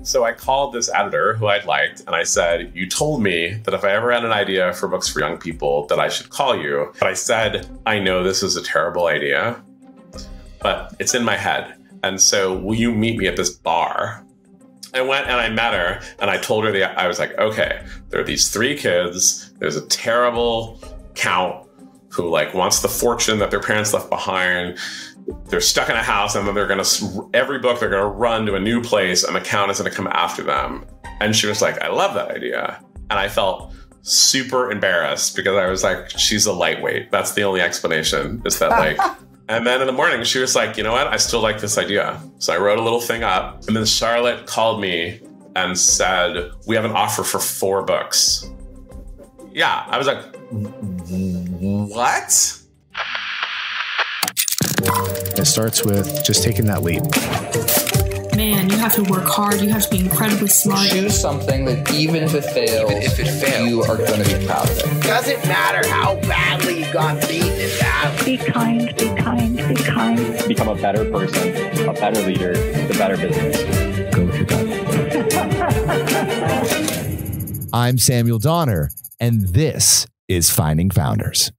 So I called this editor who I'd liked, and I said, you told me that if I ever had an idea for books for young people, that I should call you. But I said, I know this is a terrible idea, but it's in my head. And so will you meet me at this bar? I went and I met her, and I told her I was like, okay, there are these 3 kids. There's a terrible count who like wants the fortune that their parents left behind. They're stuck in a house, and then every book they're going to run to a new place, and the count is going to come after them. And she was like, I love that idea. And I felt super embarrassed because I was like, she's a lightweight. That's the only explanation, is that like, and then in the morning she was like, you know what? I still like this idea. So I wrote a little thing up, and then Charlotte called me and said, we have an offer for 4 books. Yeah. I was like, what? It starts with just taking that leap. Man, you have to work hard. You have to be incredibly smart. Choose something that even if it fails, you are going to be proud of it. Doesn't matter how badly you got beaten in that. Be kind, be kind, be kind. Become a better person, a better leader, the better business. Go with your gut. I'm Samuel Donner, and this is Finding Founders.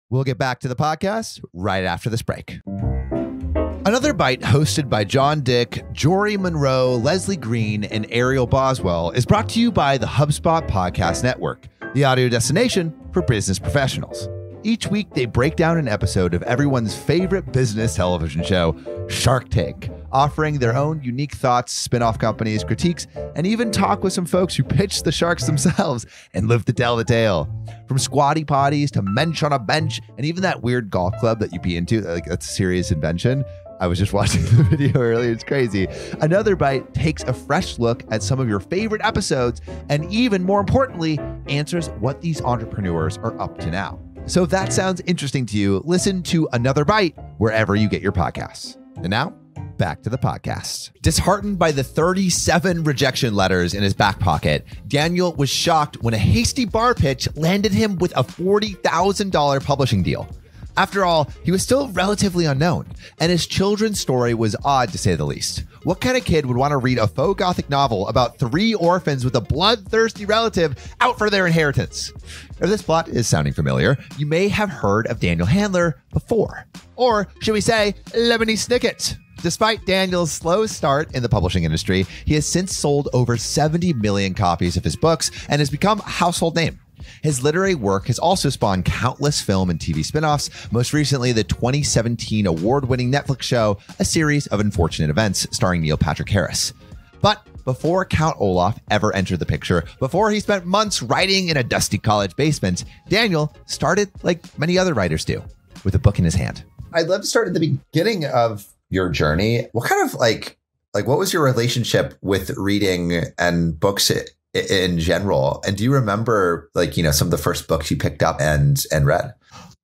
We'll get back to the podcast right after this break. Another Bite, hosted by John Dick, Jory Monroe, Leslie Green, and Ariel Boswell, is brought to you by the HubSpot Podcast Network, the audio destination for business professionals. Each week, they break down an episode of everyone's favorite business television show, Shark Tank, offering their own unique thoughts, spin-off companies, critiques, and even talk with some folks who pitched the sharks themselves and live to tell the tale. From squatty potties to mensch on a bench, and even that weird golf club that you'd be into, like that's a serious invention. I was just watching the video earlier. It's crazy. Another Bite takes a fresh look at some of your favorite episodes, and even more importantly, answers what these entrepreneurs are up to now. So if that sounds interesting to you, listen to Another Bite wherever you get your podcasts. And now, back to the podcast. Disheartened by the 37 rejection letters in his back pocket, Daniel was shocked when a hasty bar pitch landed him with a $40,000 publishing deal. After all, he was still relatively unknown, and his children's story was odd to say the least. What kind of kid would want to read a faux gothic novel about 3 orphans with a bloodthirsty relative out for their inheritance? If this plot is sounding familiar, you may have heard of Daniel Handler before. Or should we say, Lemony Snicket? Despite Daniel's slow start in the publishing industry, he has since sold over 70 million copies of his books and has become a household name. His literary work has also spawned countless film and TV spin-offs, most recently the 2017 award-winning Netflix show, A Series of Unfortunate Events, starring Neil Patrick Harris. But before Count Olaf ever entered the picture, before he spent months writing in a dusty college basement, Daniel started like many other writers do, with a book in his hand. I'd love to start at the beginning of your journey. What kind of like what was your relationship with reading and books in general? And do you remember some of the first books you picked up and read?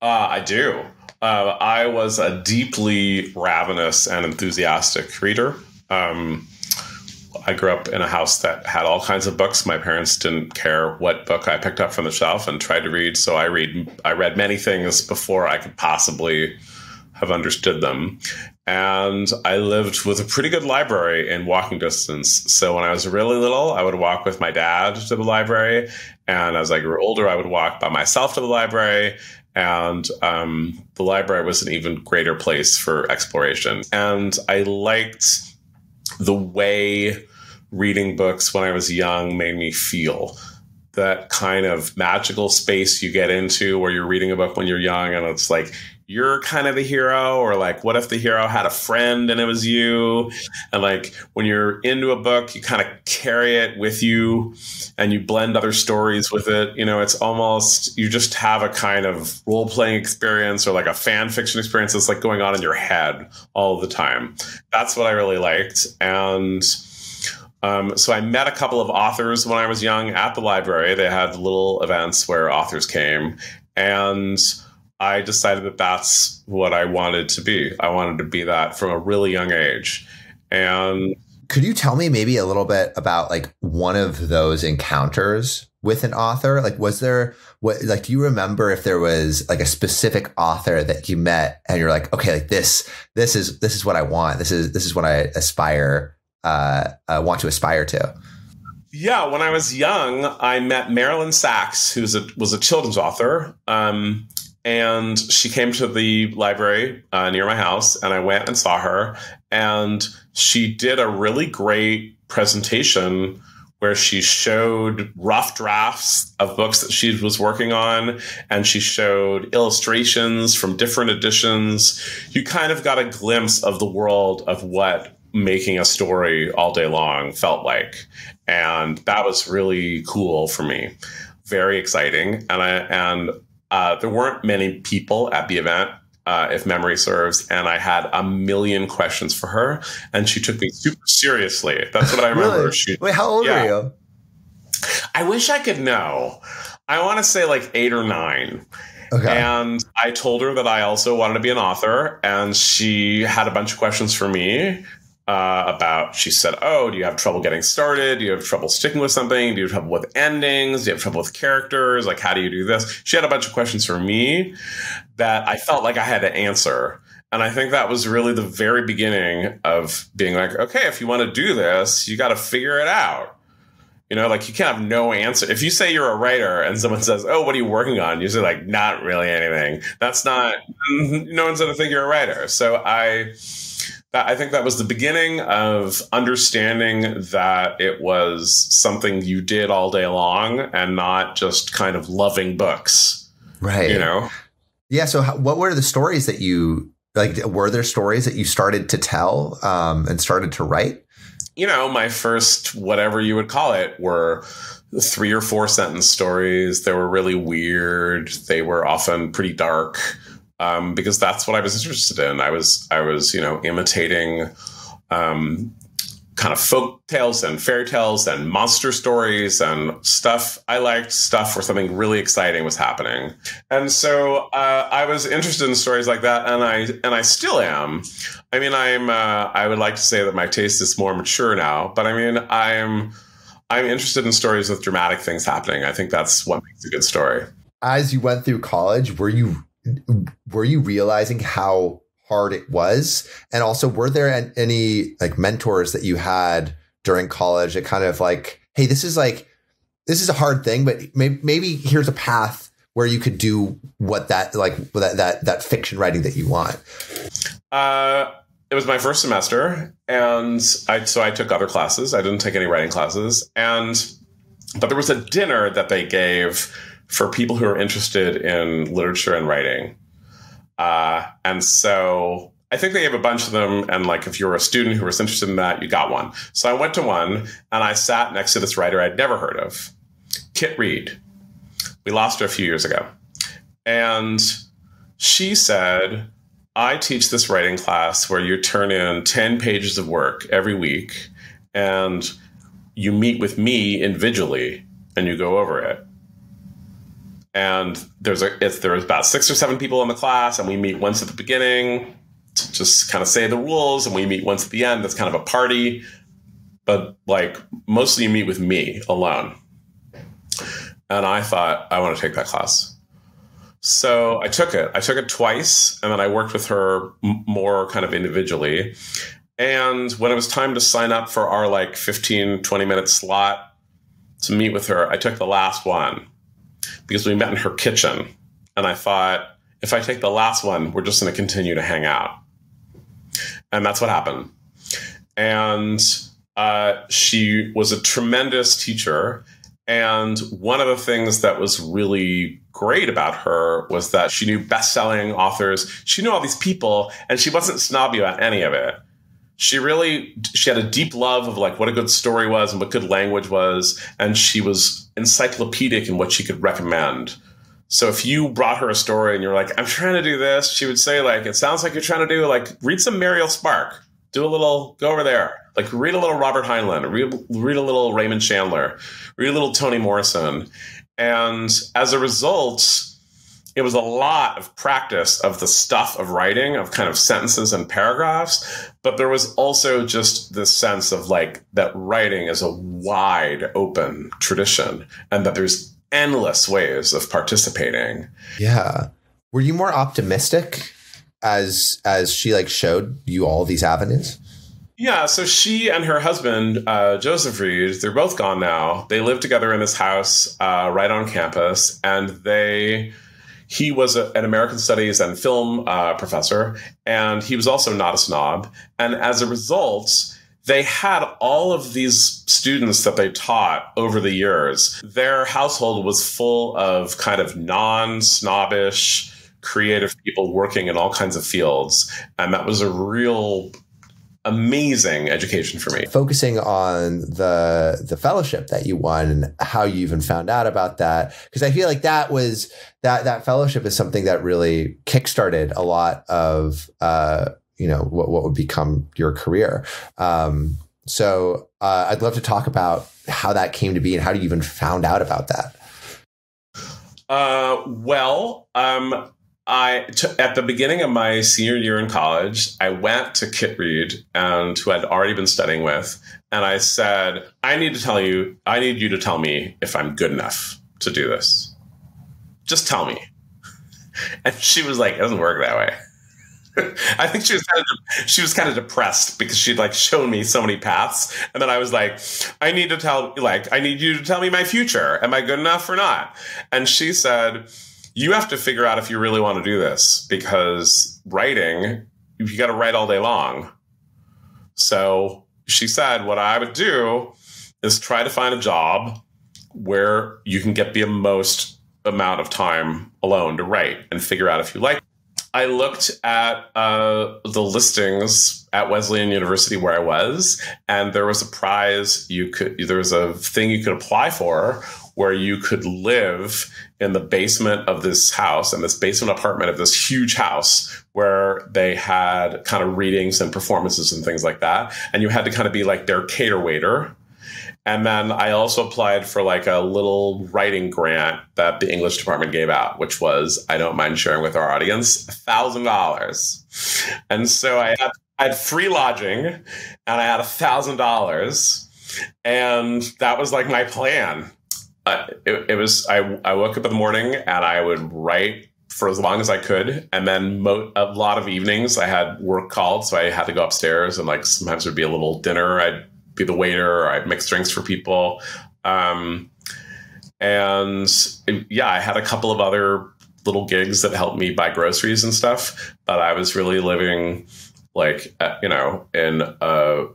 I do. I was a deeply ravenous and enthusiastic reader. I grew up in a house that had all kinds of books. My parents didn't care what book I picked up from the shelf and tried to read. So I read many things before I could possibly have understood them. And I lived with a pretty good library in walking distance. So when I was really little, I would walk with my dad to the library. And as I grew older, I would walk by myself to the library. And the library was an even greater place for exploration. And I liked the way reading books when I was young made me feel. That kind of magical space you get into where you're reading a book when you're young and it's like, you're kind of the hero, or like, what if the hero had a friend and it was you? And like, when you're into a book, you kind of carry it with you and you blend other stories with it. You know, it's almost, you just have a kind of role-playing experience or like a fan fiction experience that's like going on in your head all the time. That's what I really liked. And so I met a couple of authors when I was young at the library. They had little events where authors came, and I decided that that's what I wanted to be. I wanted to be that from a really young age. And could you tell me maybe a little bit about like one of those encounters with an author? Like, was there do you remember if there was like a specific author that you met and you're like, okay, like this is what I want. This is what I aspire want to aspire to? Yeah, when I was young, I met Marilyn Sachs, who was a children's author. And she came to the library near my house, and I went and saw her. And she did a really great presentation where she showed rough drafts of books that she was working on, and she showed illustrations from different editions. You kind of got a glimpse of the world of what making a story all day long felt like. And that was really cool for me. Very exciting. And there weren't many people at the event, if memory serves, and I had a million questions for her, and she took me super seriously. That's what I remember. Really? Wait, how old are you? I wish I could know. I want to say like 8 or 9. Okay. And I told her that I also wanted to be an author, and she had a bunch of questions for me she said, oh, do you have trouble getting started? Do you have trouble sticking with something? Do you have trouble with endings? Do you have trouble with characters? Like, how do you do this? She had a bunch of questions for me that I felt like I had to answer. And I think that was really the very beginning of being like, okay, if you want to do this, you got to figure it out. You know, like, you can't have no answer. If you say you're a writer and someone says, oh, what are you working on? You say, like, not really anything. That's not, no one's going to think you're a writer. So I think that was the beginning of understanding that it was something you did all day long and not just kind of loving books. Right. You know? Yeah. So what were the stories that were there stories that you started to tell and started to write? You know, my first, whatever you would call it, were 3 or 4 sentence stories. They were really weird. They were often pretty dark. Because that's what I was interested in. I was, imitating kind of folk tales and fairy tales and monster stories and stuff. I liked stuff where something really exciting was happening. And so I was interested in stories like that, and I still am. I mean, I would like to say that my taste is more mature now, but I mean, I'm interested in stories with dramatic things happening. I think that's what makes a good story. As you went through college, were you realizing how hard it was? And also, were there any like mentors that you had during college that kind of like, hey, this is a hard thing, but maybe here's a path where you could do that fiction writing that you want? It was my first semester, and so I took other classes. I didn't take any writing classes, but there was a dinner that they gave for people who are interested in literature and writing. And so I think they gave a bunch of them. And like, if you were a student who was interested in that, you got one. So I went to one, and I sat next to this writer I'd never heard of, Kit Reed. We lost her a few years ago. And she said, I teach this writing class where you turn in 10 pages of work every week, and you meet with me individually and you go over it. And there's about 6 or 7 people in the class, and we meet once at the beginning to just kind of say the rules, and we meet once at the end. That's kind of a party, but like mostly you meet with me alone. And I thought, I want to take that class. So I took it. I took it twice, and then I worked with her more kind of individually. And when it was time to sign up for our like 15, 20-minute slot to meet with her, I took the last one, because we met in her kitchen. And I thought, if I take the last one, we're just going to continue to hang out. And that's what happened. And she was a tremendous teacher. And one of the things that was really great about her was that she knew best-selling authors. She knew all these people, and she wasn't snobby about any of it. She had a deep love of like what a good story was and what good language was. And she was encyclopedic in what she could recommend. So if you brought her a story and you're like, I'm trying to do this, she would say like, it sounds like you're trying to do like, read some Muriel Spark, go over there. Like read a little Robert Heinlein, read a little Raymond Chandler, read a little Toni Morrison. And as a result, it was a lot of practice of the stuff of writing, of kind of sentences and paragraphs. But there was also just this sense of like that writing is a wide open tradition and that there's endless ways of participating. Yeah. Were you more optimistic as she like showed you all these avenues? Yeah, so she and her husband, Joseph Reed, they're both gone now. They live together in this house right on campus, and he was an American Studies and film professor, and he was also not a snob. And as a result, they had all of these students that they taught over the years. Their household was full of kind of non-snobbish, creative people working in all kinds of fields. And that was a real amazing education for me. Focusing on the fellowship that you won and how you even found out about that, because I feel like that fellowship is something that really kickstarted a lot of what would become your career. So I'd love to talk about how that came to be and how you even found out about that. At the beginning of my senior year in college, I went to Kit Reed, who I'd already been studying with, and I said, I need you to tell me if I'm good enough to do this. Just tell me. And she was like, it doesn't work that way. I think she was kind of depressed because she'd shown me so many paths. And then I was like, I need you to tell me my future. Am I good enough or not? And she said, you have to figure out if you really want to do this, because writing, you got to write all day long. So she said, what I would do is try to find a job where you can get the most amount of time alone to write and figure out if you like it. I looked at the listings at Wesleyan University where I was, and there was a prize there was a thing you could apply for where you could live in the basement of this house, in this basement apartment of this huge house where they had kind of readings and performances and things like that. And you had to kind of be like their cater waiter. And then I also applied for a little writing grant that the English department gave out, which was, I don't mind sharing with our audience, $1,000. And so I had free lodging and I had $1,000. And that was my plan. It was, I woke up in the morning and I would write for as long as I could. And then a lot of evenings I had work called. So I had to go upstairs and sometimes there'd be a little dinner. I'd be the waiter, or I'd mix drinks for people. I had a couple of other little gigs that helped me buy groceries and stuff, but I was really living in a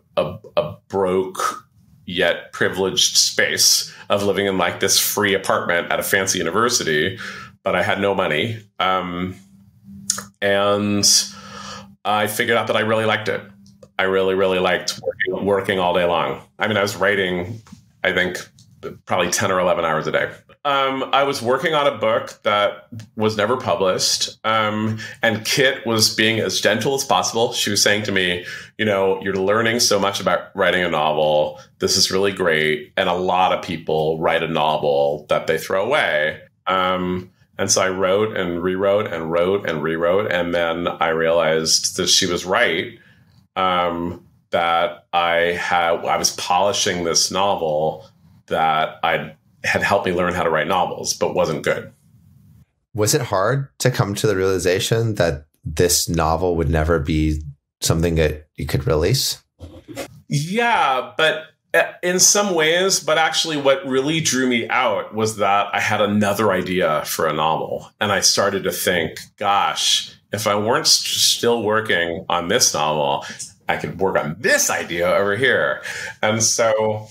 broke yet privileged space of living in this free apartment at a fancy university, but I had no money. And I figured out that I really liked it. I really, really liked working all day long. I mean, I was writing, I think, probably 10 or 11 hours a day. I was working on a book that was never published. And Kit was being as gentle as possible. She was saying to me, you're learning so much about writing a novel. This is really great. And a lot of people write a novel that they throw away. And so I wrote and rewrote and wrote and rewrote. And then I realized that she was right. That I was polishing this novel that had helped me learn how to write novels, but wasn't good. Was it hard to come to the realization that this novel would never be something that you could release? Yeah, but in some ways, but actually what really drew me out was that I had another idea for a novel. And I started to think, gosh, if I weren't still working on this novel, I could work on this idea over here. And so,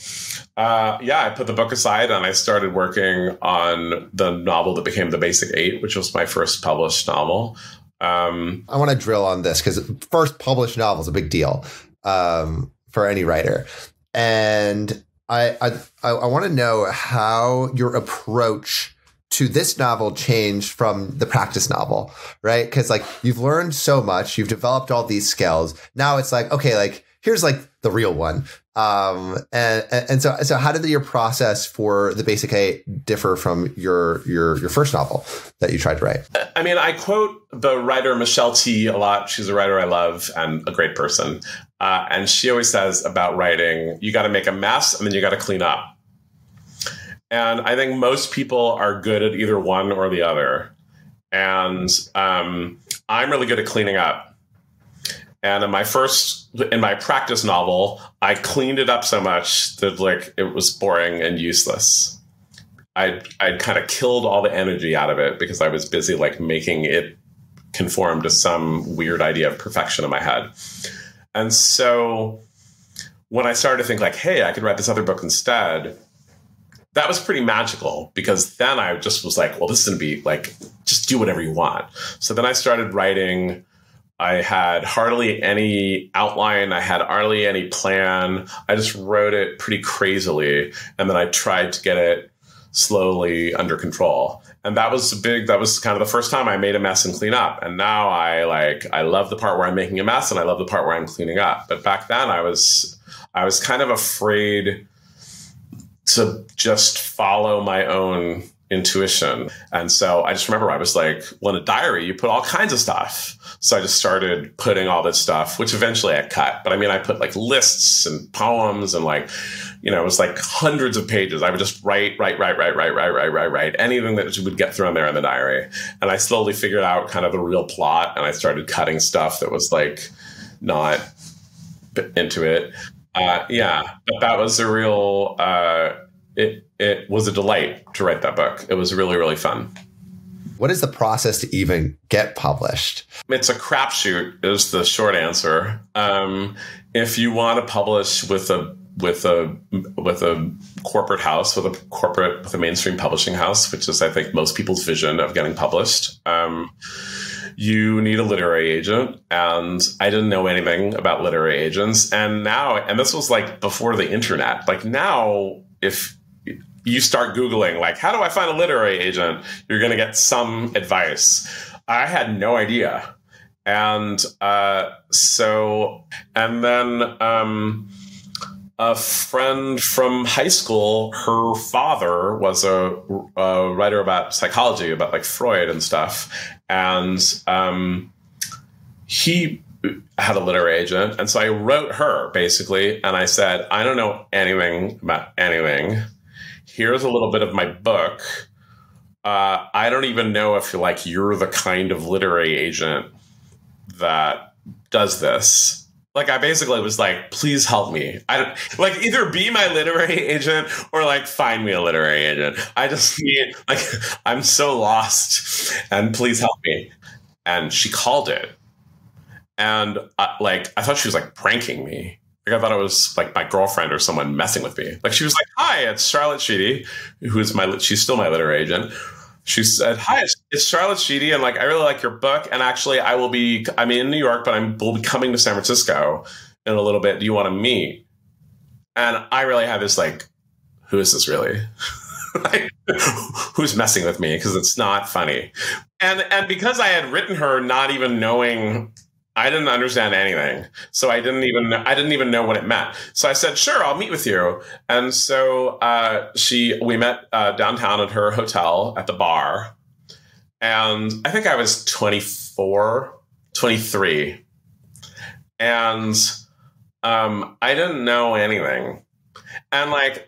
I put the book aside and I started working on the novel that became The Basic Eight, which was my first published novel. I want to drill on this because first published novel is a big deal for any writer. And I want to know how your approach to this novel changed from the practice novel, right? Because you've learned so much, you've developed all these skills. Now it's here's the real one. And so how did your process for The Basic Eight differ from your first novel that you tried to write? I mean, I quote the writer Michelle T a lot. She's a writer I love and a great person. And she always says about writing, you got to make a mess and then you got to clean up. And I think most people are good at either one or the other. And I'm really good at cleaning up. And in my first in my practice novel, I cleaned it up so much that like it was boring and useless. I'd kind of killed all the energy out of it because I was busy like making it conform to some weird idea of perfection in my head. And so when I started to think like, hey, I could write this other book instead, that was pretty magical, because then I just was like, well, this is going to be like, just do whatever you want. So then I started writing. I had hardly any outline. I had hardly any plan. I just wrote it pretty crazily. And then I tried to get it slowly under control. And that was kind of the first time I made a mess and clean up. And now I love the part where I'm making a mess, and I love the part where I'm cleaning up. But back then I was kind of afraid to just follow my own intuition. And so I just remember I was like, well, in a diary, you put all kinds of stuff. So I just started putting all this stuff, which eventually I cut. But I mean, I put like lists and poems and like, you know, it was like hundreds of pages. I would just write anything that would get thrown there in the diary. And I slowly figured out kind of the real plot, and I started cutting stuff that was like not into it. Yeah, but that was a real, it was a delight to write that book. It was really, really fun. What is the process to even get published? It's a crapshoot is the short answer. If you want to publish with a corporate house, with a mainstream publishing house, which is, I think, most people's vision of getting published, you need a literary agent. And I didn't know anything about literary agents. And this was like before the internet. Like now, if you start Googling, like, how do I find a literary agent? You're going to get some advice. I had no idea. And then a friend from high school, her father was a writer about psychology, about like Freud and stuff. And he had a literary agent. And so I wrote her basically, and I said, I don't know anything about anything. Here's a little bit of my book. I don't even know if you're the kind of literary agent that does this. Like, I basically was like, please help me. Either be my literary agent or like find me a literary agent. I just need, like, I'm so lost and please help me. And she called it. And I thought she was like pranking me. Like, I thought it was like my girlfriend or someone messing with me. Like, she was like, hi, it's Charlotte Sheedy, she's still my literary agent. She said, hi, it's Charlotte Sheedy. And like, I really like your book. And actually I'm in New York, but we'll be coming to San Francisco in a little bit. Do you want to meet? And I really had this like, who is this really? Like, who's messing with me? Because it's not funny. And because I had written her not even knowing, I didn't understand anything. So I didn't even know what it meant. So I said, sure, I'll meet with you. And so we met downtown at her hotel at the bar. And I think I was 23. And I didn't know anything. And like,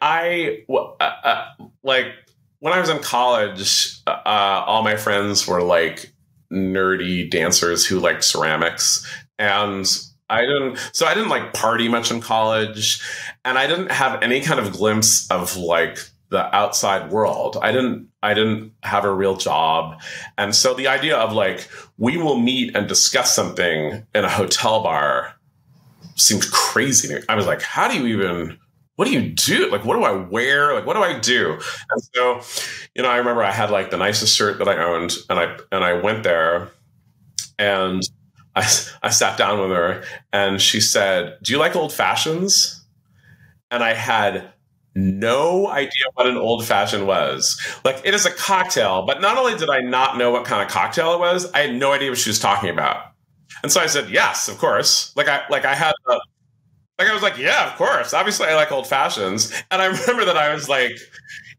when I was in college, all my friends were like nerdy dancers who liked ceramics. And I didn't like party much in college, and I didn't have any kind of glimpse of like the outside world. I didn't have a real job. And so the idea of like, we will meet and discuss something in a hotel bar seemed crazy to me. I was like, what do you do? Like, what do I wear? Like, what do I do? And so, I remember I had like the nicest shirt that I owned, and I went there, and I sat down with her, and she said, do you like old fashions? And I had no idea what an old fashioned was. Like, it is a cocktail, but not only did I not know what kind of cocktail it was, I had no idea what she was talking about. And so I said, yes, of course. I was like, yeah, of course. Obviously, I like old fashions. And I remember that I was like,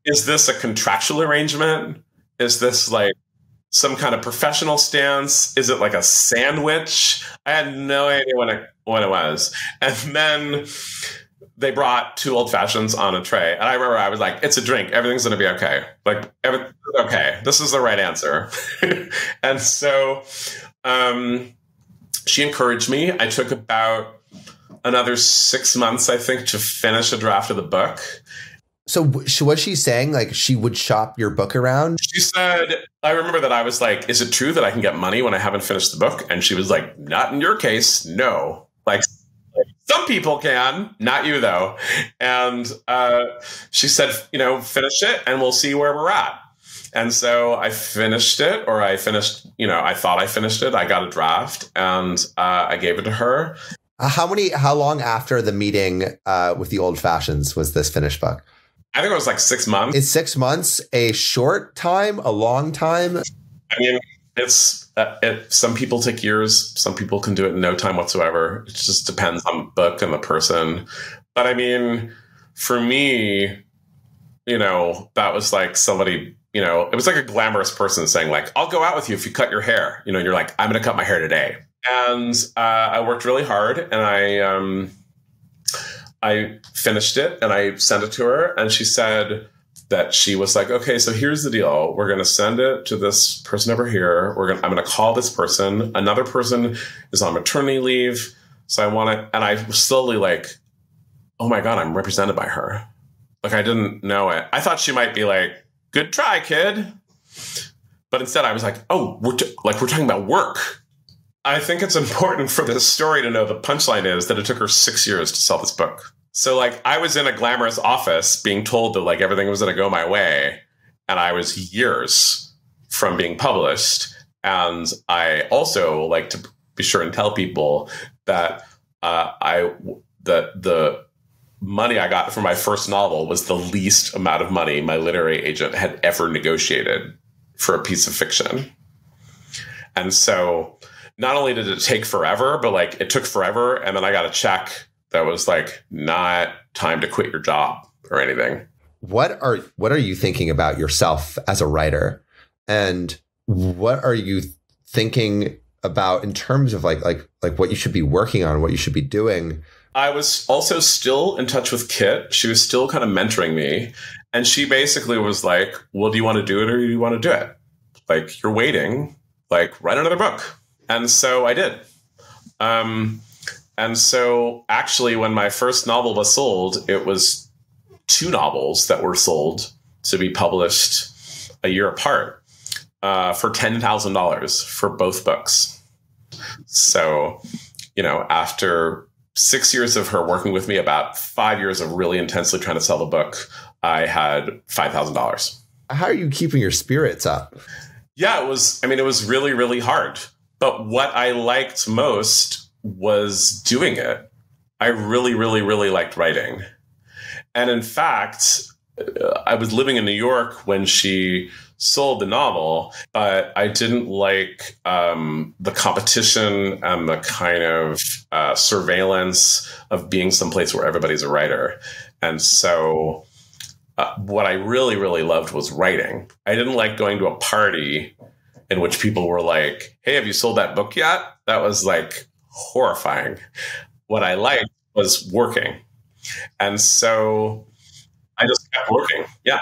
is this a contractual arrangement? Is this like some kind of professional stance? Is it like a sandwich? I had no idea what it was. And then they brought 2 old fashions on a tray. And I remember I was like, it's a drink. Everything's going to be okay. Like, everything's okay. This is the right answer. And so she encouraged me. I took about another 6 months, I think, to finish a draft of the book. So was she saying like she would shop your book around? She said, I remember that I was like, is it true that I can get money when I haven't finished the book? And she was like, not in your case. No. Like some people can, not you though. And she said, finish it and we'll see where we're at. And so I finished it, or I thought I finished it. I got a draft and I gave it to her. How long after the meeting with the Old Fashions was this finished book? I think it was like 6 months. Is 6 months a short time, a long time? I mean, it's some people take years. Some people can do it in no time whatsoever. It just depends on the book and the person. But I mean, for me, that was like somebody, it was like a glamorous person saying like, I'll go out with you if you cut your hair. You're like, I'm going to cut my hair today. And I worked really hard and I finished it and I sent it to her, and she said that she was like, okay, so here's the deal. We're going to send it to this person over here. I'm going to call this person. Another person is on maternity leave. So I want to, and I was slowly like, oh my God, I'm represented by her. Like I didn't know it. I thought she might be like, good try, kid. But instead I was like, oh, we're talking about work. I think it's important for this story to know the punchline is that it took her 6 years to sell this book. So like I was in a glamorous office being told that like everything was going to go my way. And I was years from being published. And I also like to be sure and tell people that the money I got for my first novel was the least amount of money my literary agent had ever negotiated for a piece of fiction. And so not only did it take forever, but like it took forever. And then I got a check that was like not time to quit your job or anything. What are you thinking about yourself as a writer? And what are you thinking about in terms of like what you should be working on, what you should be doing? I was also still in touch with Kit. She was still kind of mentoring me. And she basically was like, well, do you want to do it or do you want to do it? Like, you're waiting, like, write another book. And so I did. And so actually, when my first novel was sold, it was 2 novels that were sold to be published a year apart for $10,000 for both books. So, after 6 years of her working with me, about 5 years of really intensely trying to sell the book, I had $5,000. How are you keeping your spirits up? Yeah, it was really, really hard. But what I liked most was doing it. I really, really, really liked writing. And in fact, I was living in New York when she sold the novel, but I didn't like the competition and the kind of surveillance of being someplace where everybody's a writer. And so what I really, really loved was writing. I didn't like going to a party in which people were like, hey, have you sold that book yet? That was like horrifying. What I liked was working. And so I just kept working. Yeah.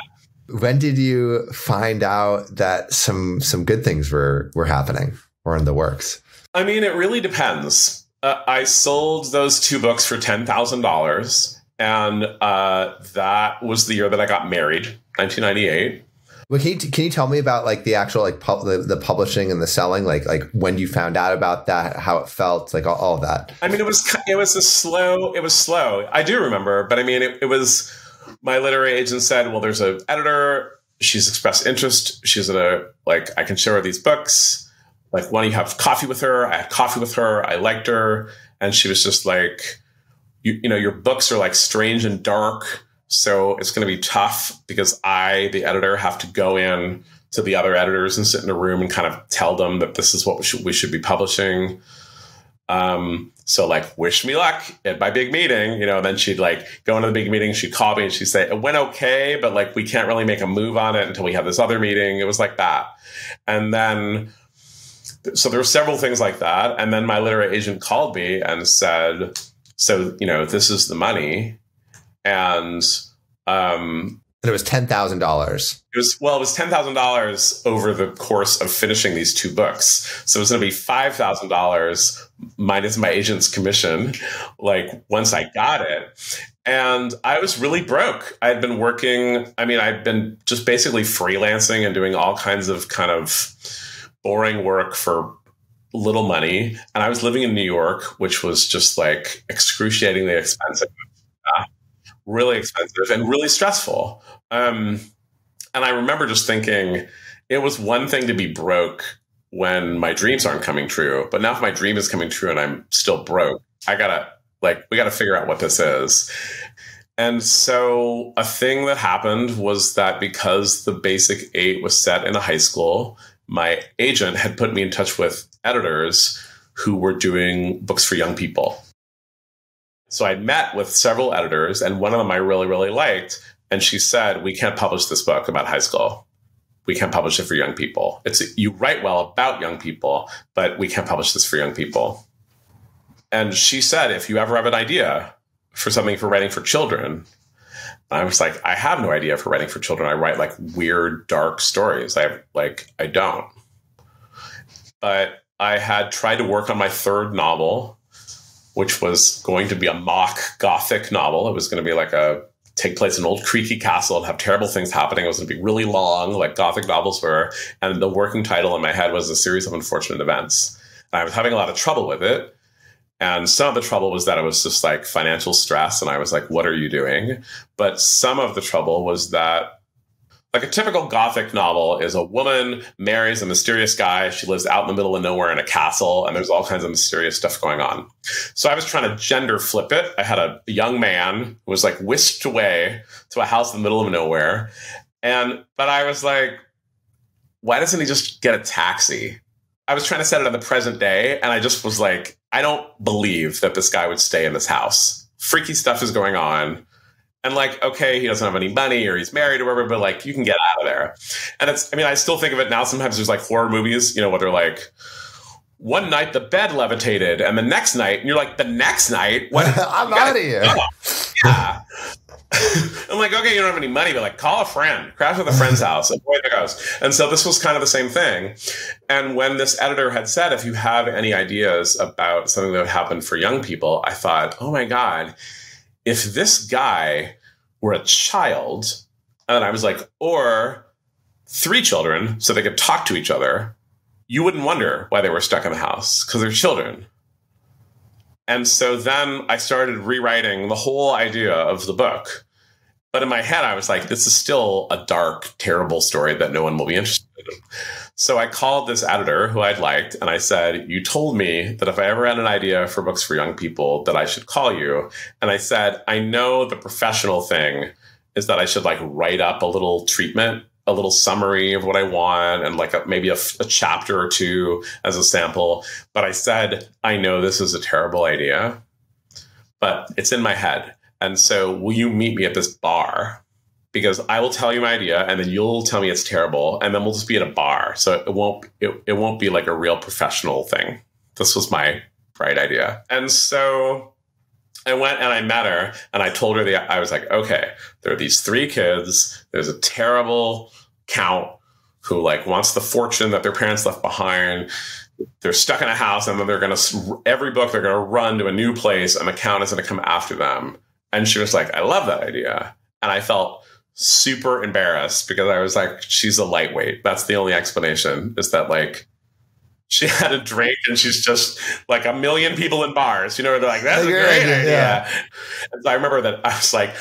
When did you find out that some good things were happening or in the works? I mean, it really depends. I sold those 2 books for $10,000. And that was the year that I got married, 1998. Well, can you tell me about like the actual like the publishing and the selling, like when you found out about that, how it felt, like all of that? I mean, it was slow. I do remember, but I mean, it was, my literary agent said, well, there's an editor. She's expressed interest. She's I can show her these books. Like, why don't you have coffee with her? I had coffee with her. I liked her. And she was just like, your books are like strange and dark. So it's going to be tough because I, the editor, have to go in to the other editors and sit in a room and kind of tell them that this is what we should be publishing. So like, wish me luck at my big meeting, then she'd like go into the big meeting. She'd call me and she'd say, it went okay, but like, we can't really make a move on it until we have this other meeting. It was like that. And then, so there were several things like that. And then my literary agent called me and said, so, this is the money. And And it was $10,000. It was $10,000 over the course of finishing these 2 books. So it was going to be $5,000 minus my agent's commission, like once I got it. And I was really broke. I'd been working. I'd been just basically freelancing and doing all kinds of kind of boring work for little money. And I was living in New York, which was just like excruciatingly expensive. Really expensive and really stressful. And I remember just thinking it was one thing to be broke when my dreams aren't coming true. But now if my dream is coming true and I'm still broke, we gotta figure out what this is. And so a thing that happened was that because the Basic 8 was set in a high school, my agent had put me in touch with editors who were doing books for young people. So I met with several editors, and one of them I really, really liked. And she said, we can't publish this book about high school. We can't publish it for young people. You write well about young people, but we can't publish this for young people. And she said, if you ever have an idea for something for writing for children, I was like, I have no idea for writing for children. I write like weird, dark stories. I don't. But I had tried to work on my 3rd novel, which was going to be a mock gothic novel. It was going to be take place in an old creaky castle and have terrible things happening. It was going to be really long, like gothic novels were. And the working title in my head was A Series of Unfortunate Events. And I was having a lot of trouble with it. And some of the trouble was that it was just like financial stress. And I was like, what are you doing? But some of the trouble was that like a typical Gothic novel is a woman marries a mysterious guy. She lives out in the middle of nowhere in a castle, and there's all kinds of mysterious stuff going on. So I was trying to gender flip it. I had a young man who was like whisked away to a house in the middle of nowhere. But I was like, why doesn't he just get a taxi? I was trying to set it in the present day, and I just was like, I don't believe that this guy would stay in this house. Freaky stuff is going on. And like, okay, he doesn't have any money or he's married or whatever, but like, you can get out of there. And I still think of it now. Sometimes there's like horror movies, where they're like, one night the bed levitated and the next night, and you're like, the next night? What? I'm out of here. Yeah. I'm like, okay, you don't have any money, but like, call a friend, crash at a friend's house, and away it goes. And so this was kind of the same thing. And when this editor had said, if you have any ideas about something that would happen for young people, I thought, oh my God, if this guy were a child, and I was like, or 3 children so they could talk to each other, you wouldn't wonder why they were stuck in the house because they're children. And so then I started rewriting the whole idea of the book. But in my head, I was like, this is still a dark, terrible story that no one will be interested in. So I called this editor who I'd liked, and I said, you told me that if I ever had an idea for books for young people, that I should call you. And I said, I know the professional thing is that I should like write up a little treatment, a little summary of what I want, and like maybe a chapter or 2 as a sample. But I said, I know this is a terrible idea, but it's in my head. And so will you meet me at this bar? Because I will tell you my idea, and then you'll tell me it's terrible, and then we'll just be at a bar. So it won't be like a real professional thing. This was my bright idea. And so I went and I met her, and I told her I was like, okay, there are these 3 kids. There's a terrible count who like wants the fortune that their parents left behind. They're stuck in a house, and then every book they're going to run to a new place, and the count is going to come after them. And she was like, I love that idea. And I felt super embarrassed because I was like, she's a lightweight. That's the only explanation, is that like she had a drink and she's just like a million people in bars, they're like, that's a great idea. Yeah. And so I remember that I was like,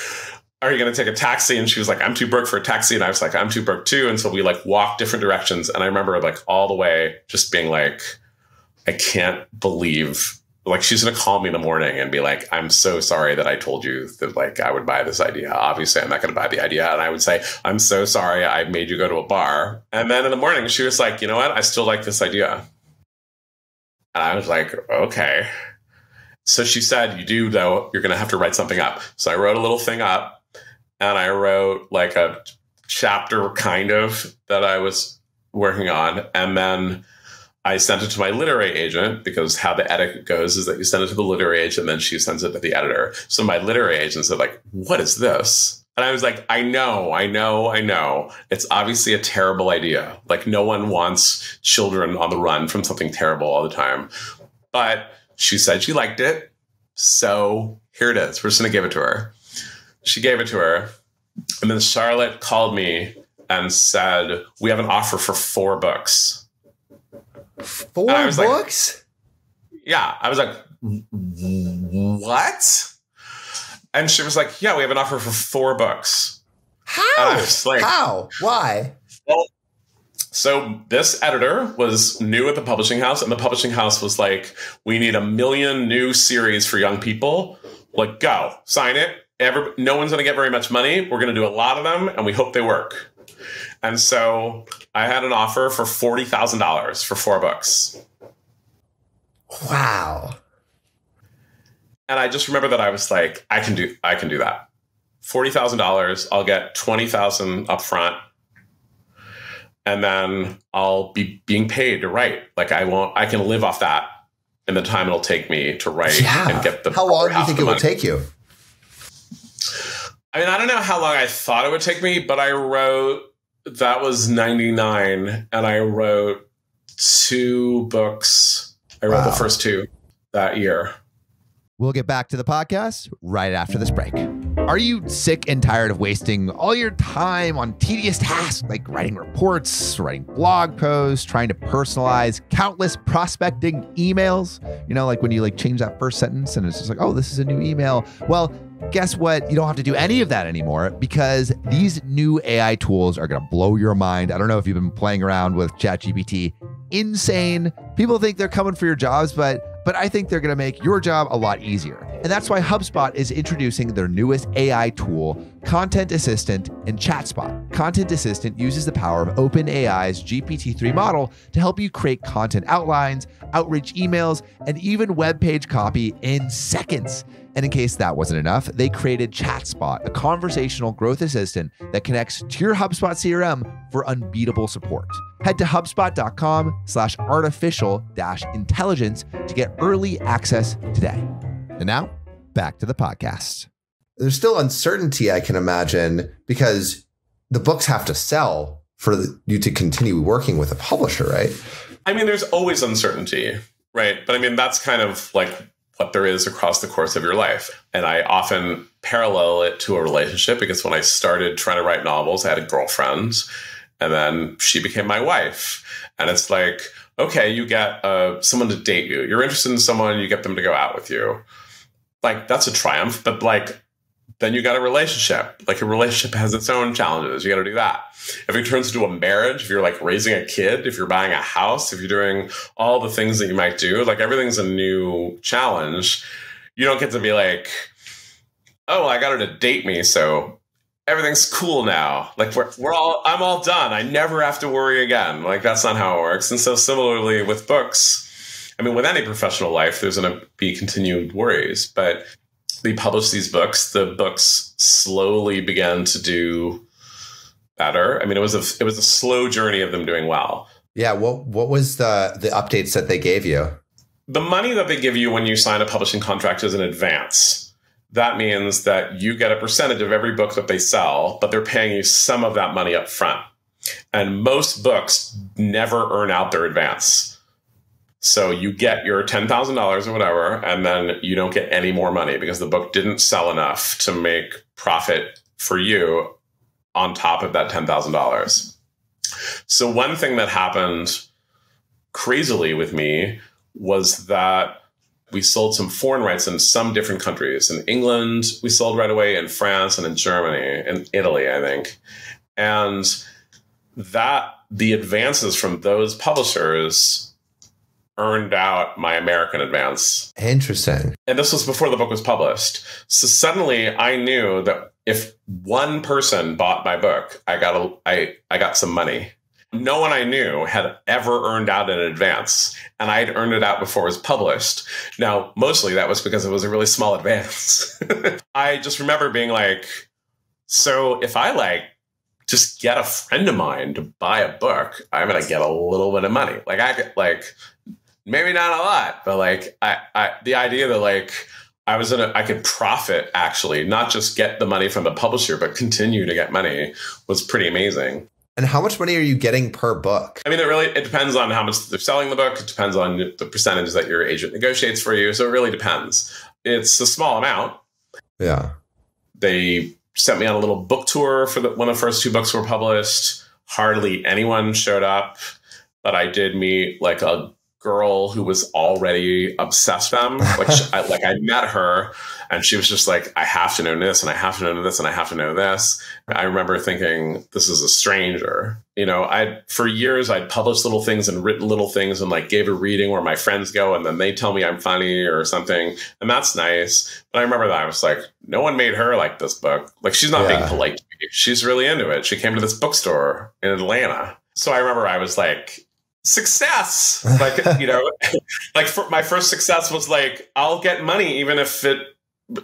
are you going to take a taxi? And she was like, I'm too broke for a taxi. And I was like, I'm too broke too. And so we like walked different directions. And I remember like all the way just being like, I can't believe, like, she's going to call me in the morning and be like, I'm so sorry that I told you that like I would buy this idea. Obviously, I'm not going to buy the idea. And I would say, I'm so sorry I made you go to a bar. And then in the morning, she was like, you know what? I still like this idea. And I was like, okay. So she said, you do, though, you're going to have to write something up. So I wrote a little thing up, and I wrote like a chapter kind of that I was working on. And then I sent it to my literary agent, because how the etiquette goes is that you send it to the literary agent and then she sends it to the editor. So my literary agent said like, what is this? And I was like, I know. It's obviously a terrible idea. Like, no one wants children on the run from something terrible all the time. But she said she liked it. So here it is. We're just going to give it to her. She gave it to her. And then Charlotte called me and said, we have an offer for 4 books. 4 books? Like, yeah. I was like, what? And she was like, yeah, we have an offer for 4 books. How? And I was like, how? Why? Well, so this editor was new at the publishing house, and the publishing house was like, we need 1 million new series for young people. Like, go, sign it. No one's going to get very much money. We're going to do a lot of them, and we hope they work. And so I had an offer for $40,000 for 4 books. Wow. And I just remember that I was like, I can do that. $40,000. I'll get $20,000 up front. And then I'll be being paid to write. Like, I can live off that in the time it'll take me to write and get the. How long do you think it would take you? I mean, I don't know how long I thought it would take me, but I wrote, that was 99, and I wrote 2 books. I wrote the first 2 that year. We'll get back to the podcast right after this break. Are you sick and tired of wasting all your time on tedious tasks like writing reports, writing blog posts, trying to personalize countless prospecting emails? You know, like when you change that first sentence and it's just like, oh, this is a new email. Well, guess what? You don't have to do any of that anymore because these new AI tools are going to blow your mind. I don't know if you've been playing around with ChatGPT. Insane. People think they're coming for your jobs, but I think they're going to make your job a lot easier. And that's why HubSpot is introducing their newest AI tool, Content Assistant and ChatSpot. Content Assistant uses the power of OpenAI's GPT-3 model to help you create content outlines, outreach emails, and even web page copy in seconds. And in case that wasn't enough, they created ChatSpot, a conversational growth assistant that connects to your HubSpot CRM for unbeatable support. Head to HubSpot.com/artificial-intelligence to get early access today. And now, back to the podcast. There's still uncertainty, I can imagine, because the books have to sell for you to continue working with a publisher, right? I mean, there's always uncertainty, right? But I mean, that's kind of like what there is across the course of your life. And I often parallel it to a relationship because when I started trying to write novels, I had a girlfriend and then she became my wife. And it's like, okay, you get someone to date you. You're interested in someone, you get them to go out with you. Like, that's a triumph. But like, then you got a relationship. Like, a relationship has its own challenges. You got to do that. If it turns into a marriage, if you're like raising a kid, if you're buying a house, if you're doing all the things that you might do, like everything's a new challenge. You don't get to be like, oh, I got her to date me, so everything's cool now. Like I'm all done. I never have to worry again. Like, that's not how it works. And so similarly with books, I mean, with any professional life, there's going to be continued worries, but they published these books. The books slowly began to do better. I mean, it was a slow journey of them doing well. Yeah. What was the updates that they gave you? The money that they give you when you sign a publishing contract is in advance. That means that you get a percentage of every book that they sell, but they're paying you some of that money up front. And most books never earn out their advance. So you get your $10,000 or whatever, and then you don't get any more money because the book didn't sell enough to make profit for you on top of that $10,000. So one thing that happened crazily with me was that we sold some foreign rights in some different countries. In England, we sold right away, in France and in Germany, and Italy, I think. And that the advances from those publishers earned out my American advance. Interesting. And this was before the book was published. So suddenly I knew that if one person bought my book, I got some money. No one I knew had ever earned out in advance, and I had earned it out before it was published. Now, mostly that was because it was a really small advance. I just remember being like, so if I just get a friend of mine to buy a book, I'm going to get a little bit of money. Like, I get maybe not a lot, but I the idea that I could profit, actually, not just get the money from the publisher, but continue to get money, was pretty amazing. And how much money are you getting per book? I mean, it depends on how much they're selling the book. It depends on the percentage that your agent negotiates for you. So it really depends. It's a small amount. Yeah. They sent me on a little book tour for when the first 2 books were published. Hardly anyone showed up, but I did meet like a girl who was already obsessed with them. Like I met her and she was just like, I have to know this and I have to know this and I have to know this. I remember thinking, this is a stranger. You know, for years I'd published little things and written little things and like gave a reading where my friends go and then they tell me I'm funny or something. And that's nice. But I remember that I was like, no one made her like this book. Like, she's not being polite to me. She's really into it. She came to this bookstore in Atlanta. So I remember I was like, success. Like, you know, like my first success was like, I'll get money even if it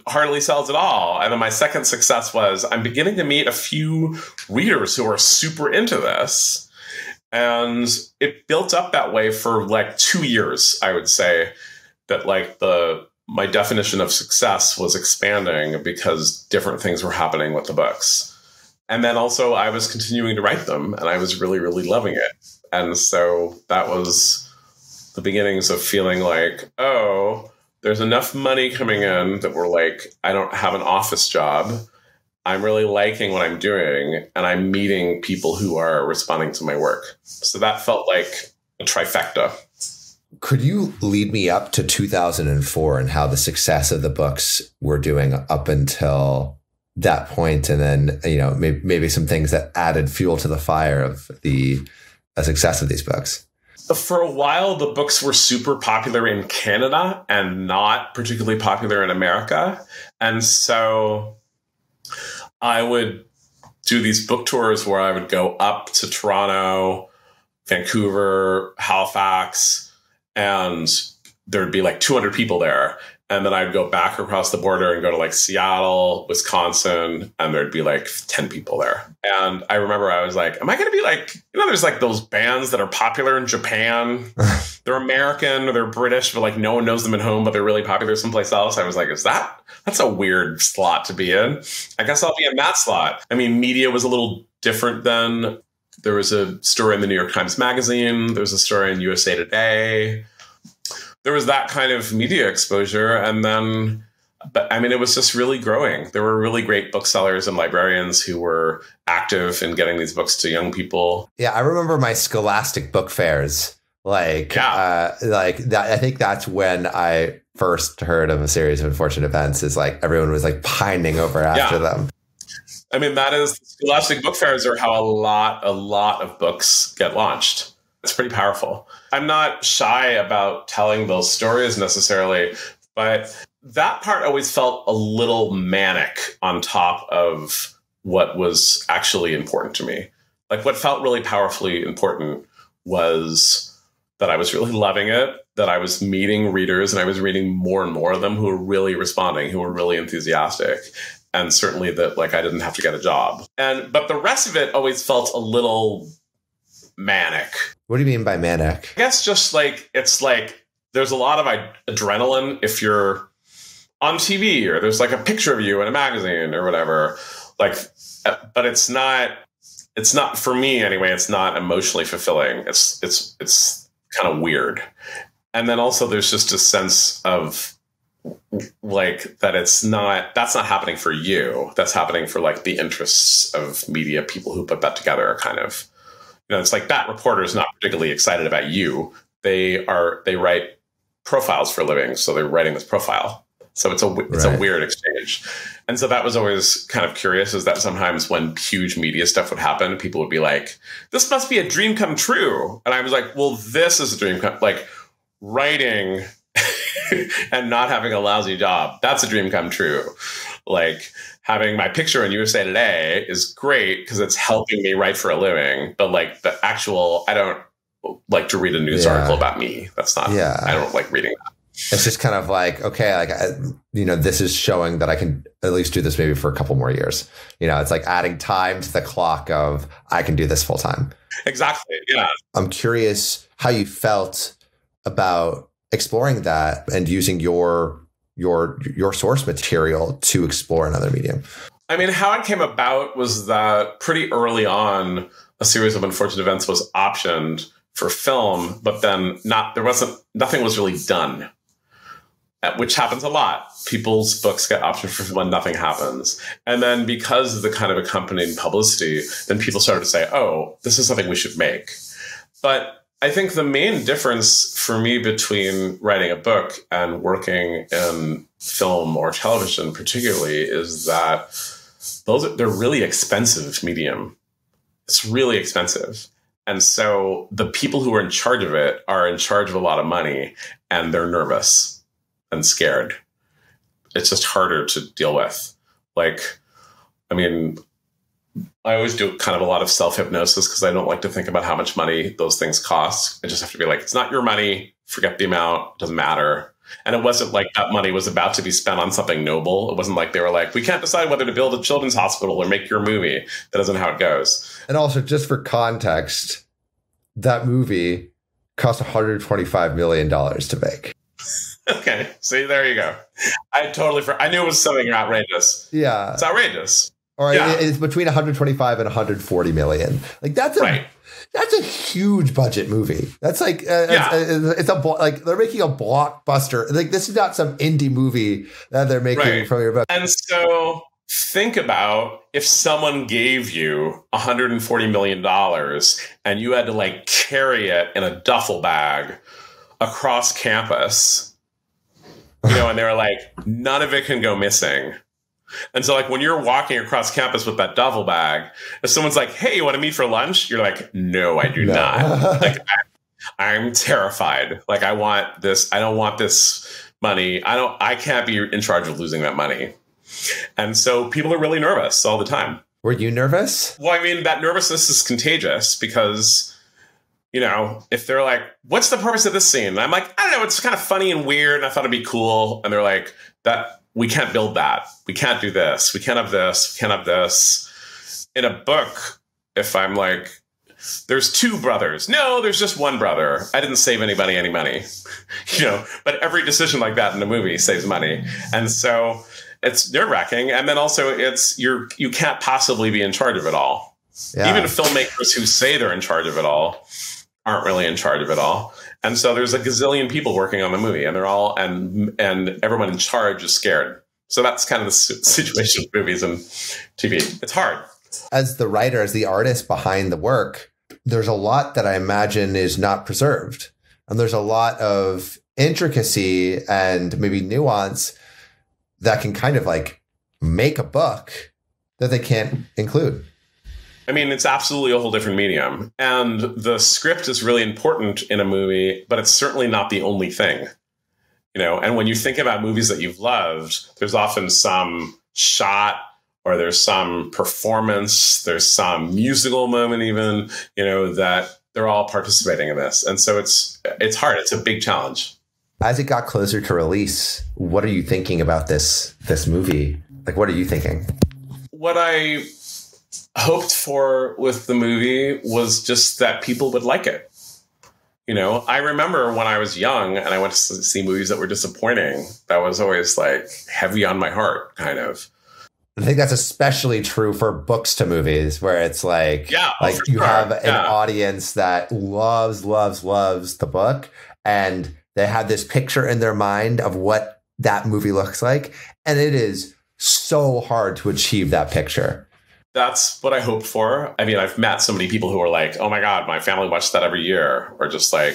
hardly sells at all. And then my second success was I'm beginning to meet a few readers who are super into this. And it built up that way for like 2 years, I would say, that like my definition of success was expanding because different things were happening with the books. And then also I was continuing to write them and I was really, really loving it. And so that was the beginnings of feeling like, oh, there's enough money coming in that we're like, I don't have an office job. I'm really liking what I'm doing. And I'm meeting people who are responding to my work. So that felt like a trifecta. Could you lead me up to 2004 and how the success of the books were doing up until that point? And then, you know, maybe some things that added fuel to the fire of the success of these books. For a while, the books were super popular in Canada and not particularly popular in America. And so I would do these book tours where I would go up to Toronto, Vancouver, Halifax, and there'd be like 200 people there. And then I'd go back across the border and go to like Seattle, Wisconsin, and there'd be like 10 people there. And I remember I was like, am I going to be like, you know, there's like those bands that are popular in Japan. They're American or they're British, but like no one knows them at home, but they're really popular someplace else. I was like, that's a weird slot to be in. I guess I'll be in that slot. I mean, media was a little different then. There was a story in the New York Times Magazine. There was a story in USA Today. There was that kind of media exposure. And then, but I mean, it was just really growing. There were really great booksellers and librarians who were active in getting these books to young people. Yeah, I remember my Scholastic book fairs. Like that. I think that's when I first heard of a series of unfortunate events. Is like everyone was like pining over after them. I mean, that is Scholastic book fairs are how a lot of books get launched. It's pretty powerful. I'm not shy about telling those stories necessarily, but that part always felt a little manic on top of what was actually important to me. Like what felt really powerfully important was that I was really loving it, that I was meeting readers and I was reading more and more of them who were really responding, who were really enthusiastic. And certainly that like I didn't have to get a job. But the rest of it always felt a little manic. What do you mean by manic? I guess just like, it's like, there's a lot of adrenaline if you're on TV or there's like a picture of you in a magazine or whatever. Like, but it's not for me anyway, it's not emotionally fulfilling. It's kind of weird. And then also there's just a sense of like that that's not happening for you. That's happening for like the interests of media people who put that together are kind of, you know, it's like that reporter is not particularly excited about you. They write profiles for a living. So they're writing this profile. So it's a weird exchange. And so that was always kind of curious is that sometimes when huge media stuff would happen, people would be like, this must be a dream come true. And I was like, well, this is a dream come, like writing and not having a lousy job. That's a dream come true. Like having my picture in USA Today is great because it's helping me write for a living. But like the actual, I don't like to read a news article about me. That's not, I don't like reading that. It's just kind of like, okay, like, this is showing that I can at least do this maybe for a couple more years. You know, it's like adding time to the clock of I can do this full time. Exactly. Yeah. I'm curious how you felt about exploring that and using your your source material to explore another medium? I mean, how it came about was that pretty early on, a series of unfortunate events was optioned for film, but then nothing was really done, which happens a lot. People's books get optioned for film and nothing happens. And then because of the kind of accompanying publicity, then people started to say, oh, this is something we should make. But I think the main difference for me between writing a book and working in film or television particularly is that they're really expensive medium. It's really expensive. And so the people who are in charge of it are in charge of a lot of money, and they're nervous and scared. It's just harder to deal with. Like, I mean, I always do kind of a lot of self-hypnosis because I don't like to think about how much money those things cost. I just have to be like, it's not your money. Forget the amount. It doesn't matter. And it wasn't like that money was about to be spent on something noble. It wasn't like they were like, we can't decide whether to build a children's hospital or make your movie. That isn't how it goes. And also, just for context, that movie cost $125 million to make. Okay. See, there you go. I knew it was something outrageous. Yeah. It's outrageous. Or it's between 125 and 140 million. Like that's a huge budget movie. That's like it's like they're making a blockbuster. Like this is not some indie movie that they're making from your book. And so think about if someone gave you $140 million and you had to like carry it in a duffel bag across campus, and they were like, none of it can go missing. And so like when you're walking across campus with that duffel bag, if someone's like, hey, you want to meet for lunch? You're like, no, I do not. Like I'm terrified. Like I want this. I don't want this money. I can't be in charge of losing that money. And so people are really nervous all the time. Were you nervous? Well, I mean, that nervousness is contagious because, if they're like, what's the purpose of this scene? And I'm like, I don't know. It's kind of funny and weird. And I thought it'd be cool. And they're like, we can't build that. We can't do this. We can't have this. We can't have this. In a book, if I'm like, there's two brothers. No, there's just one brother. I didn't save anybody any money. But every decision like that in the movie saves money. And so it's nerve-wracking. And then also you can't possibly be in charge of it all. Yeah. Even filmmakers who say they're in charge of it all aren't really in charge of it all. And so there's a gazillion people working on the movie, and they're all and everyone in charge is scared. So that's kind of the situation with movies and TV. It's hard. As the writer, as the artist behind the work, there's a lot that I imagine is not preserved. And there's a lot of intricacy and maybe nuance that can kind of like make a book that they can't include. I mean, it's absolutely a whole different medium. And the script is really important in a movie, but it's certainly not the only thing. And when you think about movies that you've loved, there's often some shot or there's some performance, there's some musical moment even, that they're all participating in this. And so it's hard. It's a big challenge. As it got closer to release, what are you thinking about this movie? Like, what are you thinking? What I hoped for with the movie was just that people would like it. I remember when I was young and I went to see movies that were disappointing, that was always like heavy on my heart, kind of. I think that's especially true for books to movies, where it's like, you have an audience that loves the book, and they have this picture in their mind of what that movie looks like. And it is so hard to achieve that picture. That's what I hoped for. I mean, I've met so many people who are like, oh my God, my family watched that every year. Or just like,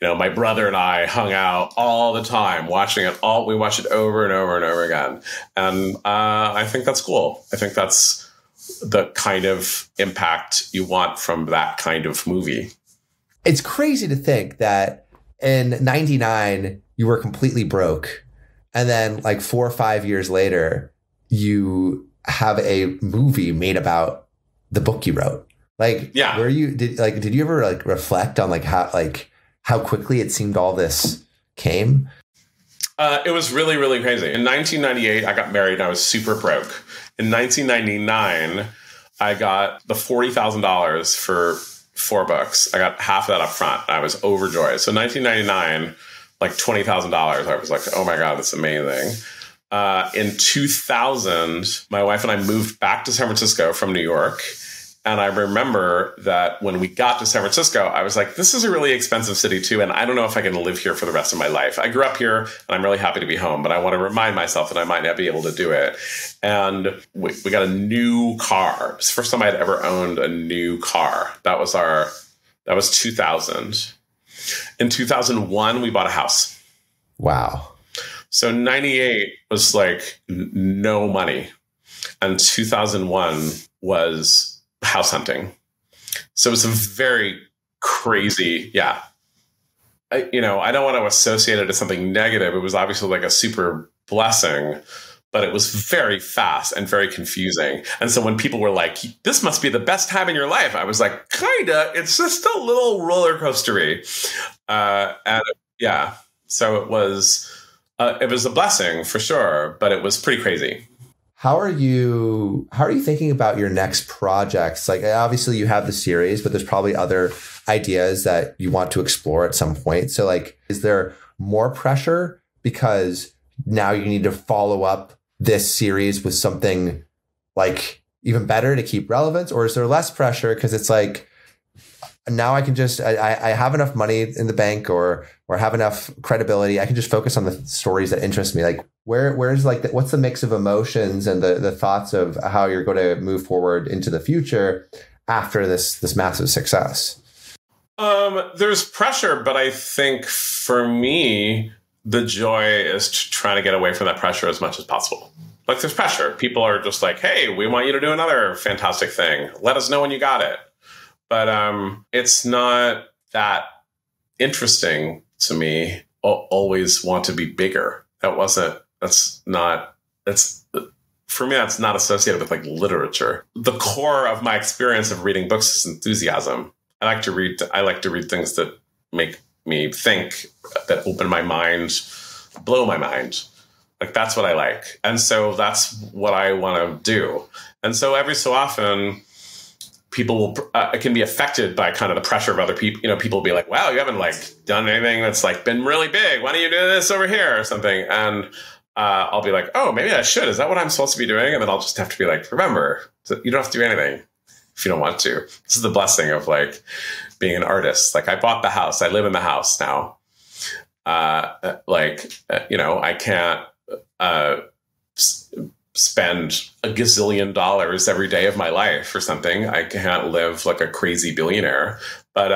my brother and I hung out all the time watching it all. We watched it over and over and over again. And I think that's cool. I think that's the kind of impact you want from that kind of movie. It's crazy to think that in 99, you were completely broke. And then like 4 or 5 years later, you have a movie made about the book you wrote. Like, did you ever like reflect on like how quickly it seemed all this came? It was really, really crazy. In 1998, I got married and I was super broke. In 1999, I got the $40,000 for 4 books. I got half of that up front. I was overjoyed. So 1999 like $20,000. I was like, oh my God, that's amazing. In 2000, my wife and I moved back to San Francisco from New York. And I remember that when we got to San Francisco, I was like, this is a really expensive city too. And I don't know if I can live here for the rest of my life. I grew up here and I'm really happy to be home, but I want to remind myself that I might not be able to do it. And we got a new car. It's the first time I'd ever owned a new car. That was 2000. In 2001, we bought a house. Wow. So 98 was like no money. And 2001 was house hunting. So it was a very crazy, I don't want to associate it as something negative. It was obviously like a super blessing, but it was very fast and very confusing. And so when people were like, this must be the best time in your life, I was like, kinda, it's just a little roller coastery. So it was a blessing for sure, but it was pretty crazy. How are you thinking about your next projects? Like, obviously you have the series, but there's probably other ideas that you want to explore at some point. So like, is there more pressure because now you need to follow up this series with something like even better to keep relevance? Or is there less pressure because it's like, now I can just, I have enough money in the bank or have enough credibility. I can just focus on the stories that interest me. Like where's like, what's the mix of emotions and the thoughts of how you're going to move forward into the future after this massive success? There's pressure, but I think for me, the joy is trying to get away from that pressure as much as possible. Like there's pressure. People are just like, hey, we want you to do another fantastic thing. Let us know when you got it. But it's not that interesting to me. Always want to be bigger. For me, that's not associated with like literature. The core of my experience of reading books is enthusiasm. I like to read things that make me think, that open my mind, blow my mind. Like that's what I like. And so that's what I want to do. And so every so often, people will can be affected by kind of the pressure of other people. You know, people will be like, wow, you haven't like done anything that's like been really big. Why don't you do this over here or something? And I'll be like, oh, maybe I should. Is that what I'm supposed to be doing? And then I'll just have to be like, remember, you don't have to do anything if you don't want to. This is the blessing of like being an artist. Like I bought the house. I live in the house now. I can't spend a gazillion dollars every day of my life or something. I can't live like a crazy billionaire, but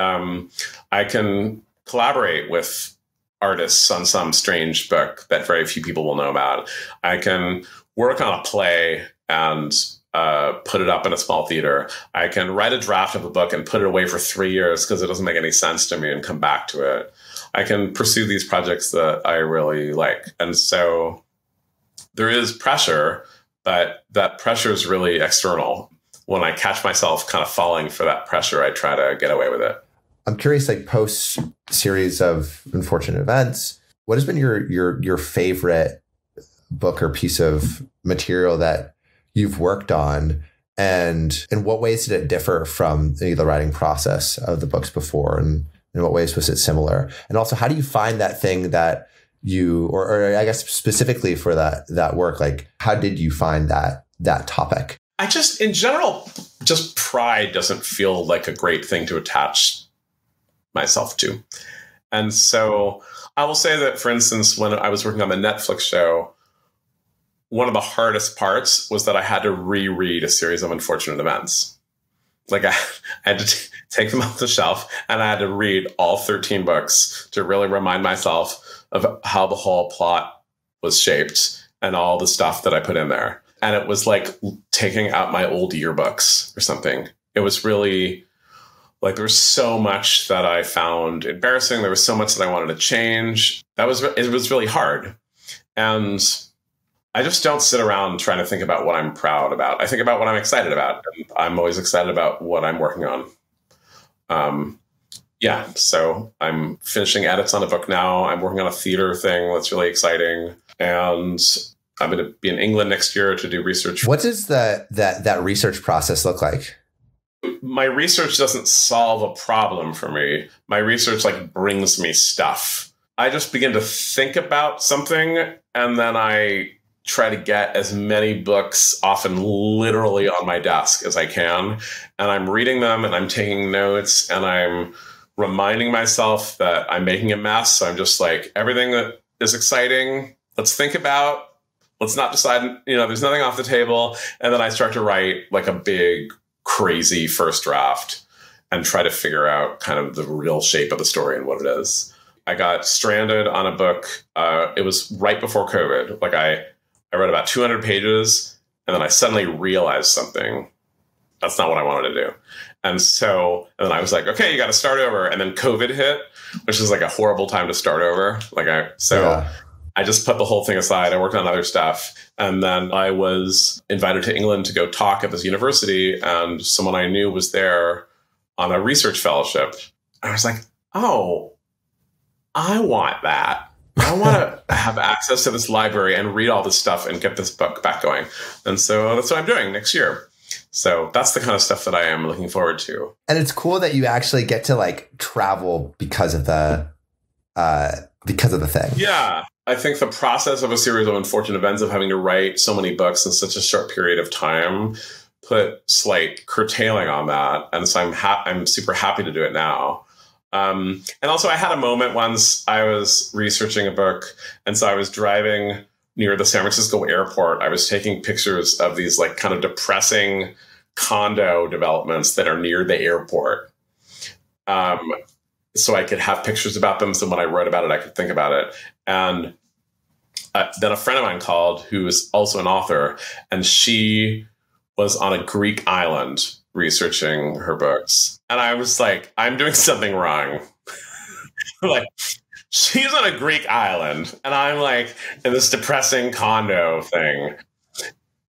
I can collaborate with artists on some strange book that very few people will know about. I can work on a play and put it up in a small theater. I can write a draft of a book and put it away for 3 years because it doesn't make any sense to me and come back to it. I can pursue these projects that I really like. And so there is pressure, but that pressure is really external. When I catch myself kind of falling for that pressure, I try to get away with it. I'm curious, like post series of unfortunate events, what has been your favorite book or piece of material that you've worked on? And in what ways did it differ from the writing process of the books before? And in what ways was it similar? And also, how do you find that thing that you, or I guess specifically for that work, like how did you find that topic? I just, in general, just pride doesn't feel like a great thing to attach myself to. And so I will say that, for instance, when I was working on the Netflix show, one of the hardest parts was that I had to reread a series of unfortunate events. Like I had to take them off the shelf and I had to read all 13 books to really remind myself of how the whole plot was shaped and all the stuff that I put in there. And it was like taking out my old yearbooks or something. It was really like, there was so much that I found embarrassing. There was so much that I wanted to change. It was really hard. And I just don't sit around trying to think about what I'm proud about. I think about what I'm excited about. And I'm always excited about what I'm working on. So I'm finishing edits on a book now. I'm working on a theater thing that's really exciting. And I'm going to be in England next year to do research. What does that research process look like? My research doesn't solve a problem for me. My research like brings me stuff I just begin to think about something, and then I try to get as many books, often literally on my desk, as I can. And I'm reading them and I'm taking notes and I'm reminding myself that I'm making a mess. So I'm just like, everything that is exciting, let's think about, let's not decide, there's nothing off the table. And then I start to write like a big, crazy first draft and try to figure out kind of the real shape of the story and what it is. I got stranded on a book. It was right before COVID. Like I read about 200 pages and then I suddenly realized something. That's not what I wanted to do. And then I was like, okay, you got to start over. And then COVID hit, which is like a horrible time to start over. I just put the whole thing aside. I worked on other stuff. And then I was invited to England to go talk at this university. And someone I knew was there on a research fellowship. I was like, oh, I want that. I want to have access to this library and read all this stuff and get this book back going. And so that's what I'm doing next year. So that's the kind of stuff that I am looking forward to. And it's cool that you actually get to like travel because of the thing. Yeah. I think the process of a series of unfortunate events of having to write so many books in such a short period of time put slight curtailing on that. And so I'm super happy to do it now. And also I had a moment once I was researching a book. And so I was driving near the San Francisco airport. I was taking pictures of these like kind of depressing condo developments that are near the airport. So I could have pictures about them. So when I wrote about it, I could think about it. And then a friend of mine called who is also an author, and she was on a Greek island researching her books. And I was like, I'm doing something wrong. Like, she's on a Greek island, and I'm like in this depressing condo thing.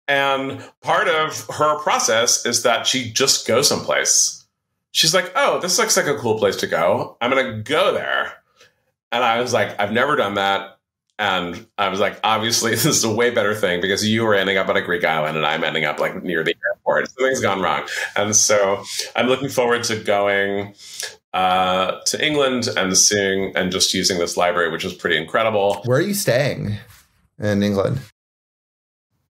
And part of her process is that she just goes someplace. She's like, oh, this looks like a cool place to go. I'm going to go there. And I was like, I've never done that. And I was like, obviously, this is a way better thing because you were ending up on a Greek island and I'm ending up like near the airport. Something's gone wrong. And so I'm looking forward to going to England and seeing and just using this library, which is pretty incredible. Where are you staying in England?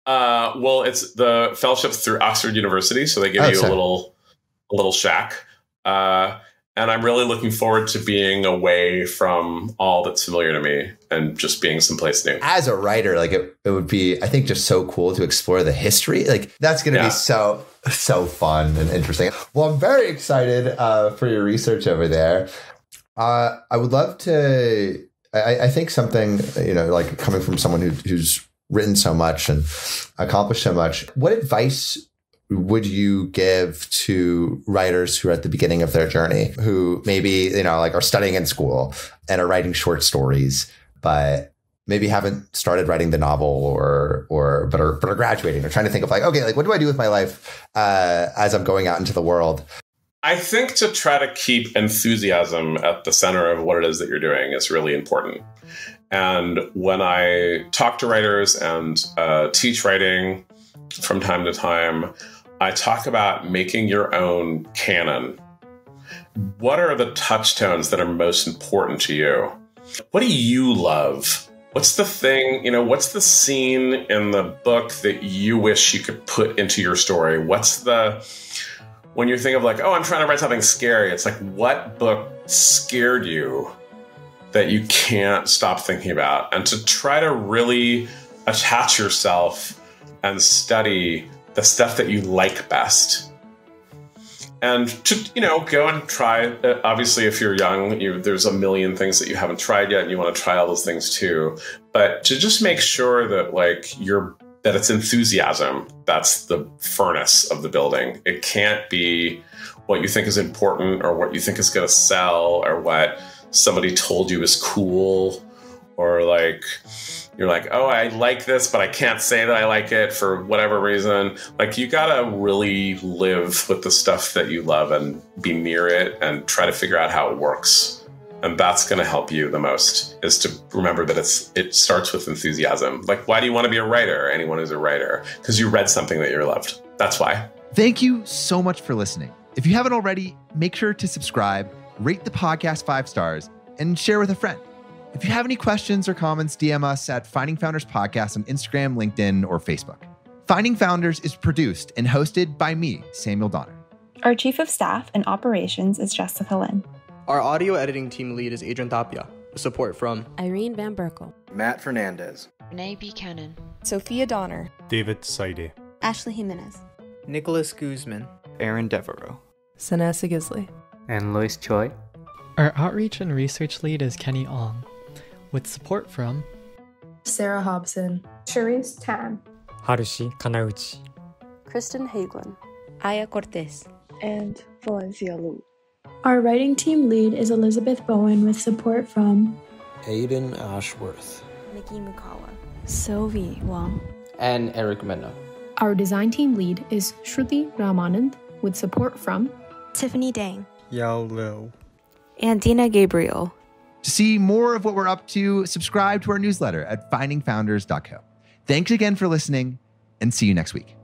Well, it's the fellowship through Oxford University. So they give you a little shack. And I'm really looking forward to being away from all that's familiar to me and just being someplace new. As a writer, like it would be, I think, just so cool to explore the history. Like that's going to be so fun and interesting. Well, I'm very excited for your research over there. I would love to, I think something, like coming from someone who's written so much and accomplished so much, what advice would you give to writers who are at the beginning of their journey, who maybe, like are studying in school and are writing short stories, but maybe haven't started writing the novel but are graduating or trying to think of like, okay, like what do I do with my life as I'm going out into the world? I think to try to keep enthusiasm at the center of what it is that you're doing is really important. And when I talk to writers and teach writing from time to time, I talk about making your own canon. What are the touchstones that are most important to you? What do you love? What's the thing, what's the scene in the book that you wish you could put into your story? When you think of like, oh, I'm trying to write something scary, it's like, what book scared you that you can't stop thinking about? And to try to really attach yourself and study the stuff that you like best. And to, go and try, obviously, if you're young, there's a million things that you haven't tried yet and you want to try all those things too. But to just make sure that that it's enthusiasm. That's the furnace of the building. It can't be what you think is important or what you think is going to sell or what somebody told you is cool or like, you're like, oh, I like this, but I can't say that I like it for whatever reason. Like, you got to really live with the stuff that you love and be near it and try to figure out how it works. And that's going to help you the most, is to remember that it starts with enthusiasm. Like, why do you want to be a writer? Anyone who's a writer, because you read something that you loved. That's why. Thank you so much for listening. If you haven't already, make sure to subscribe, rate the podcast 5 stars, and share with a friend. If you have any questions or comments, DM us at Finding Founders Podcast on Instagram, LinkedIn, or Facebook. Finding Founders is produced and hosted by me, Samuel Donner. Our Chief of Staff and Operations is Jessica Lynn. Our audio editing team lead is Adrian Tapia, with support from Irene Van Berkel, Matt Fernandez, Renee Buchanan, Sophia Donner, David Saide, Ashley Jimenez, Nicholas Guzman, Aaron Devereaux, Sanessa Gisley, and Lois Choi. Our outreach and research lead is Kenny Ong, with support from Sarah Hobson, Charisse Tan, Harushi Kanauchi, Kristen Hagelin, Aya Cortez, and Valencia Lu. Our writing team lead is Elizabeth Bowen with support from Aiden Ashworth, Nikki Mukawa, Sylvie Wang, and Eric Mena. Our design team lead is Shruti Ramanand with support from Tiffany Dang, Yao Liu, and Dina Gabriel. To see more of what we're up to, subscribe to our newsletter at findingfounders.co. Thanks again for listening, and see you next week.